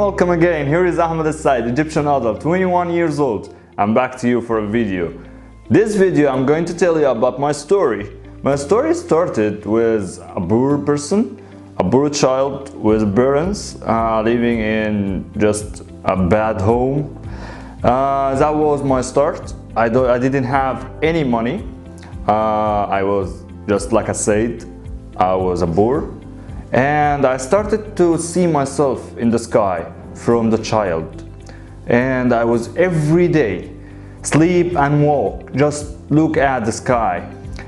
welcome again. Here is Ahmed Said, Egyptian adult, 21 years old. I'm back to you for a video. This video I'm going to tell you about my story. My story started with a poor person, a poor child with parents living in just a bad home. That was my start. I didn't have any money. I was just like I said, I was a poor. And I started to see myself in the sky from the child. And I was every day sleep and walk, just look at the sky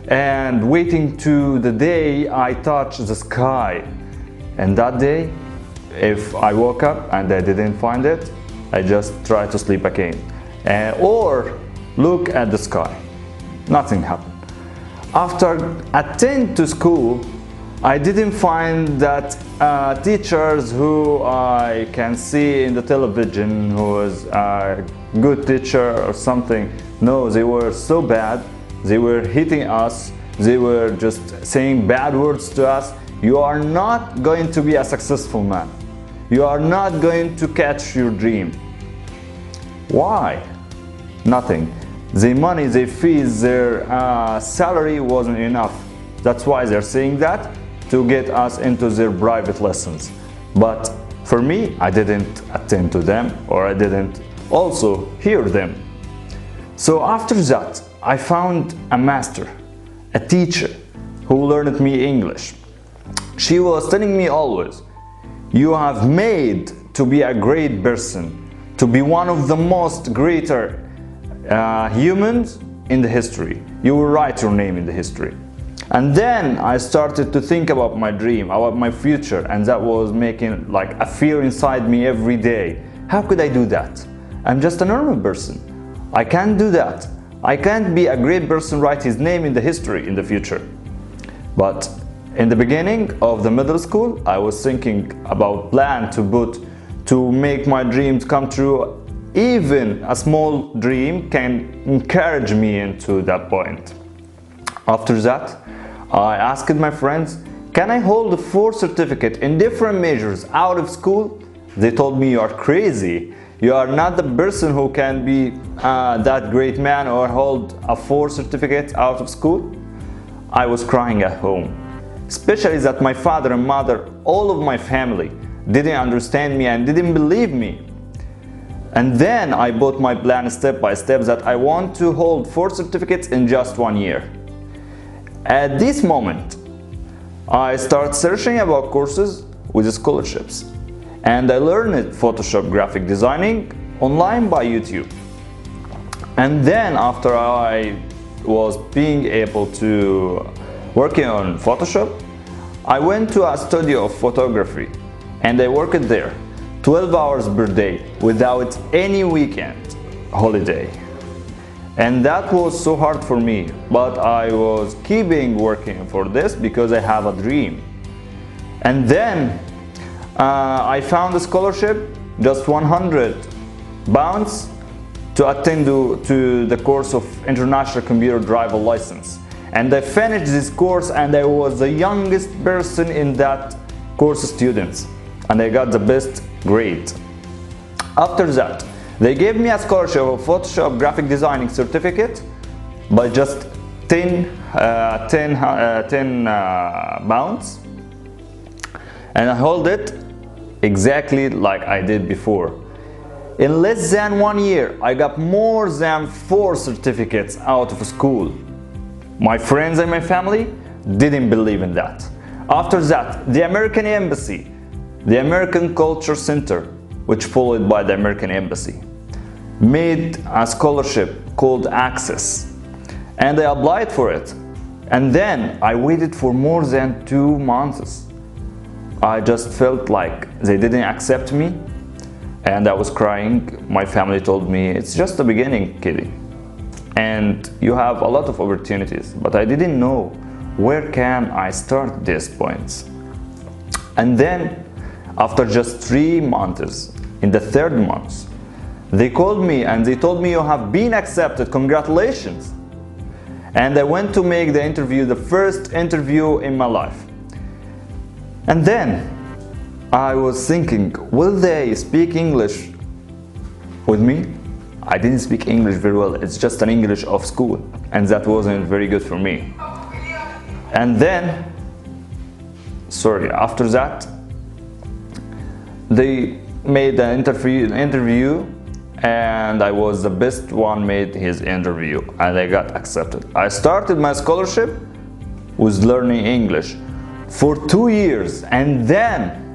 and waiting to the day I touch the sky. And that day, if I woke up and I didn't find it, I just try to sleep again or look at the sky. Nothing happened. After attend to school, I didn't find that teachers who I can see in the television who was a good teacher or something. No, they were so bad. They were hitting us. They were just saying bad words to us. You are not going to be a successful man. You are not going to catch your dream. Why? Nothing. The money, their fees, their salary wasn't enough. That's why they're saying that, to get us into their private lessons. But for me, I didn't attend to them, or I didn't also hear them. So after that, I found a master, a teacher who learned me English. She was telling me always, you have made to be a great person, to be one of the most greater humans in the history. You will write your name in the history. And then I started to think about my dream, about my future, and that was making like a fear inside me every day. How could I do that? I'm just a normal person. I can't do that. I can't be a great person, write his name in the history in the future. But in the beginning of the middle school, I was thinking about plan to make my dreams come true. Even a small dream can encourage me into that point. After that, I asked my friends, can I hold a 4 certificate in different majors out of school? They told me, you are crazy. You are not the person who can be that great man or hold a 4 certificate out of school. I was crying at home, especially that my father and mother, all of my family, didn't understand me and didn't believe me. And then I bought my plan step by step that I want to hold 4 certificates in just 1 year. At this moment, I start searching about courses with scholarships, and I learned Photoshop graphic designing online by YouTube. And then after I was being able to working on Photoshop, I went to a studio of photography and I worked there 12 hours per day without any weekend holiday. And that was so hard for me, but I was keeping working for this because I have a dream. And then I found a scholarship, just 100 pounds, to attend to the course of International Computer Driver License. And I finished this course and I was the youngest person in that course students. And I got the best grade. After that, they gave me a scholarship of Photoshop graphic designing certificate by just 10 pounds. And I hold it exactly like I did before. In less than 1 year, I got more than 4 certificates out of school. My friends and my family didn't believe in that. After that, the American Embassy, the American Culture Center, which followed by the American Embassy, made a scholarship called Access, and I applied for it. And then I waited for more than 2 months. I just felt like they didn't accept me, and I was crying. My family told me, it's just the beginning, kiddie, and you have a lot of opportunities. But I didn't know where can I start these points. And then after just 3 months, in the 3rd month, they called me and they told me, you have been accepted, congratulations. And I went to make the interview, the first interview in my life. And then I was thinking, will they speak English with me? I didn't speak English very well. It's just an English of school, and that wasn't very good for me. And then, after that, they made an interview, and I was the best one made his interview, and I got accepted. I started my scholarship with learning English for 2 years, and then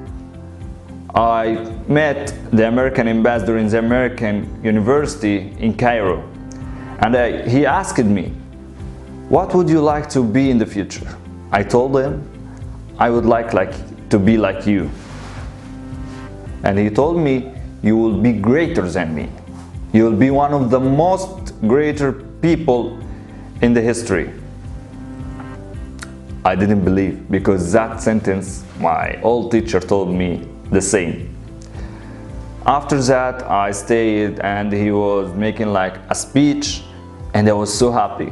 I met the American ambassador in the American University in Cairo, and he asked me, what would you like to be in the future? I told him, I would like to be like you. And he told me, you will be greater than me. You will be one of the most greater people in the history. I didn't believe, because that sentence my old teacher told me the same. After that, I stayed, and he was making like a speech, and I was so happy.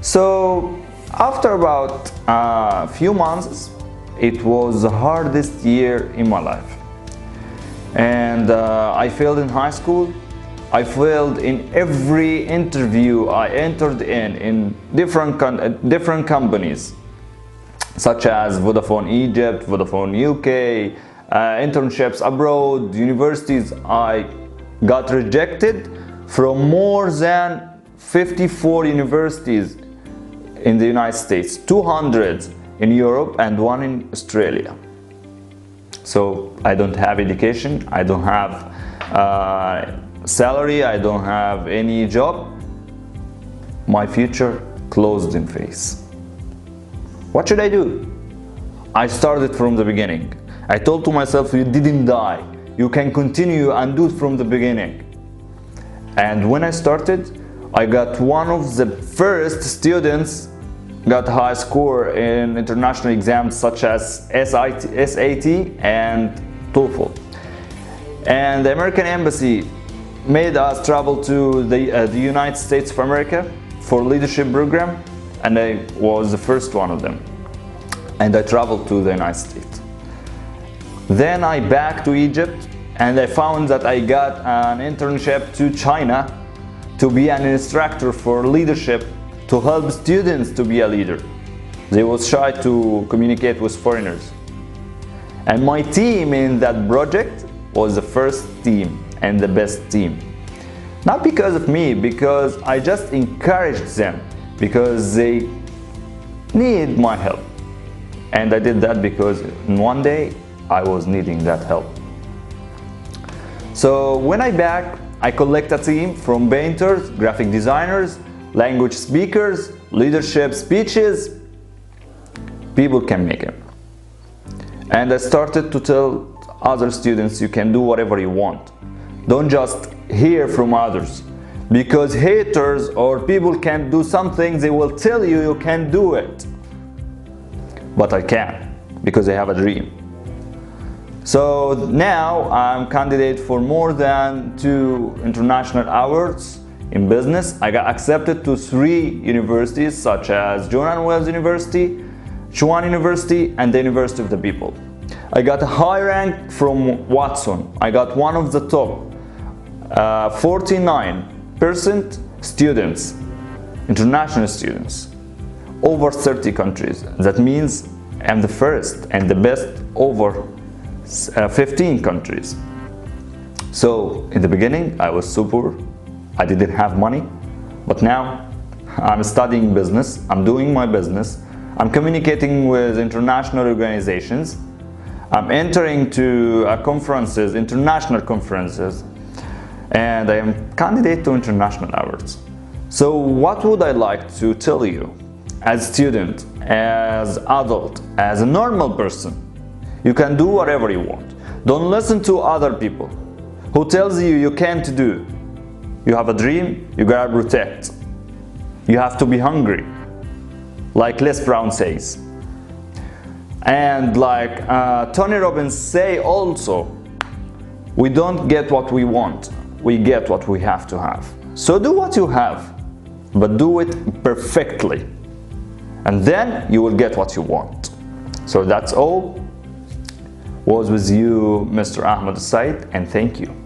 So after about a few months, it was the hardest year in my life. And I failed in high school. I failed in every interview I entered in different companies, such as Vodafone Egypt, Vodafone UK, internships abroad, universities. I got rejected from more than 54 universities in the United States, 200 in Europe, and 1 in Australia. So I don't have education, I don't have salary, I don't have any job. My future closed in face. What should I do? I started from the beginning. I told to myself, you didn't die. You can continue and do it from the beginning. And when I started, I got one of the first students got high score in international exams such as SAT and TOEFL. And the American Embassy made us travel to the United States of America for leadership program, and I was the first one of them. And I traveled to the United States. Then I back to Egypt, and I found that I got an internship to China to be an instructor for leadership, to help students to be a leader. They was shy to communicate with foreigners. And my team in that project was the first team and the best team. Not because of me, because I just encouraged them, because they need my help. And I did that because one day I was needing that help. So when I back, I collect a team from painters, graphic designers, language speakers, leadership speeches. People can make it. And I started to tell other students, you can do whatever you want. Don't just hear from others, because haters or people can't do something, they will tell you you can't do it. But I can, because I have a dream. So now I'm candidate for more than 2 international awards in business. I got accepted to 3 universities such as John & Wells University, Chuan University, and the University of the People. I got a high rank from Watson. I got one of the top 49% students, international students, over 30 countries. That means I'm the first and the best over 15 countries. So in the beginning I was so poor, I didn't have money, but now I'm studying business, I'm doing my business, I'm communicating with international organizations, I'm entering to conferences, international conferences, and I am candidate to international awards. So what would I like to tell you as student, as adult, as a normal person? You can do whatever you want. Don't listen to other people who tells you you can't do. You have a dream, you gotta protect. You have to be hungry, like Les Brown says. And like Tony Robbins say also, we don't get what we want, we get what we have to have. So do what you have, but do it perfectly. And then you will get what you want. So that's all. was with you, Mr. Ahmed Said, and thank you.